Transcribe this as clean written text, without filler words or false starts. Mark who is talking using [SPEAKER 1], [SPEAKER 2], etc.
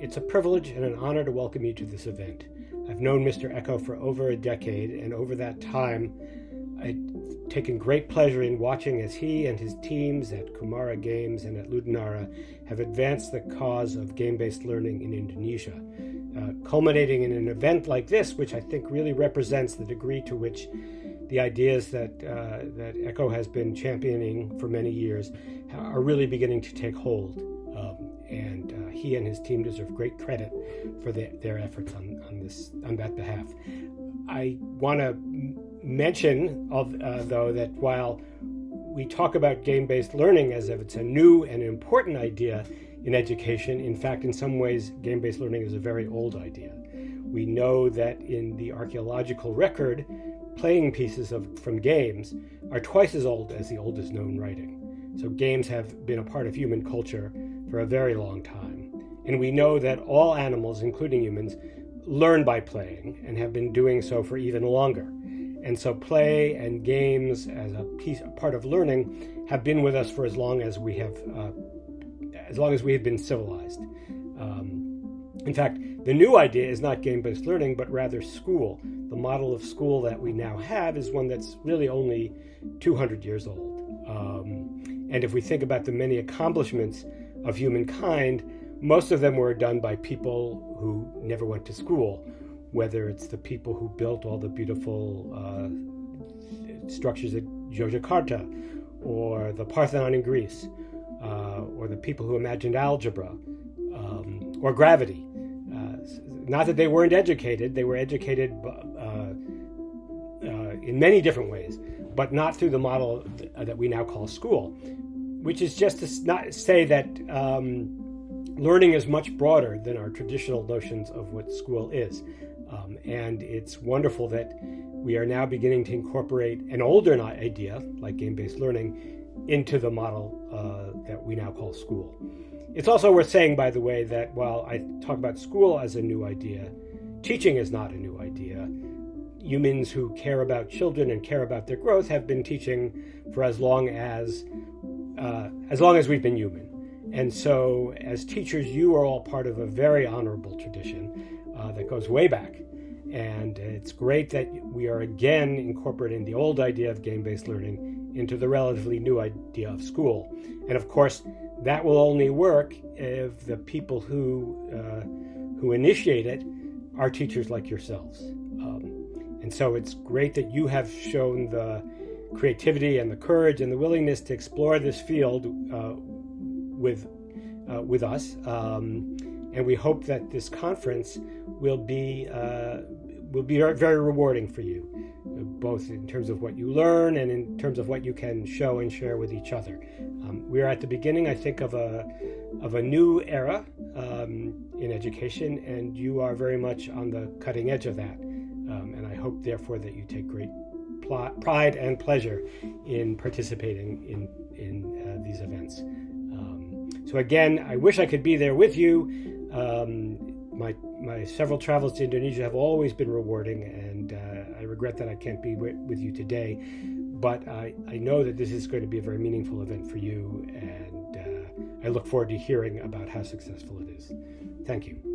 [SPEAKER 1] It's a privilege and an honor to welcome you to this event. I've known Mr. Echo for over a decade, and over that time, I've taken great pleasure in watching as he and his teams at Kumara Games and at Ludenara have advanced the cause of game-based learning in Indonesia, culminating in an event like this, which I think really represents the degree to which the ideas that Echo has been championing for many years are really beginning to take hold. And he and his team deserve great credit for their efforts on that behalf. I want to mention, though, that while we talk about game-based learning as if it's a new and important idea in education, in fact, in some ways, game-based learning is a very old idea. We know that in the archaeological record, playing pieces from games are twice as old as the oldest known writing. So games have been a part of human culture for a very long time. And we know that all animals, including humans, learn by playing and have been doing so for even longer. And so play and games as a part of learning have been with us for as long as we have been civilized. In fact, the new idea is not game-based learning, but rather school. The model of school that we now have is one that's really only 200 years old. And if we think about the many accomplishments of humankind, most of them were done by people who never went to school, whether it's the people who built all the beautiful structures at Yogyakarta, or the Parthenon in Greece, or the people who imagined algebra, or gravity. Not that they weren't educated, they were educated in many different ways, but not through the model that we now call school, which is just to not say that learning is much broader than our traditional notions of what school is. And it's wonderful that we are now beginning to incorporate an older idea, like game-based learning, into the model that we now call school. It's also worth saying, by the way, that while I talk about school as a new idea, teaching is not a new idea. Humans who care about children and care about their growth have been teaching for as long as we've been human. And so as teachers, you are all part of a very honorable tradition that goes way back. And it's great that we are again incorporating the old idea of game-based learning into the relatively new idea of school. And of course, that will only work if the people who initiate it are teachers like yourselves. And so it's great that you have shown the creativity and the courage and the willingness to explore this field with us. And we hope that this conference will be very rewarding for you, both in terms of what you learn and in terms of what you can show and share with each other. We are at the beginning, I think, of a new era in education, and you are very much on the cutting edge of that. And I hope, therefore, that you take great pride and pleasure in participating in these events. So again, I wish I could be there with you. My several travels to Indonesia have always been rewarding, and I regret that I can't be with you today. But I know that this is going to be a very meaningful event for you, and I look forward to hearing about how successful it is. Thank you.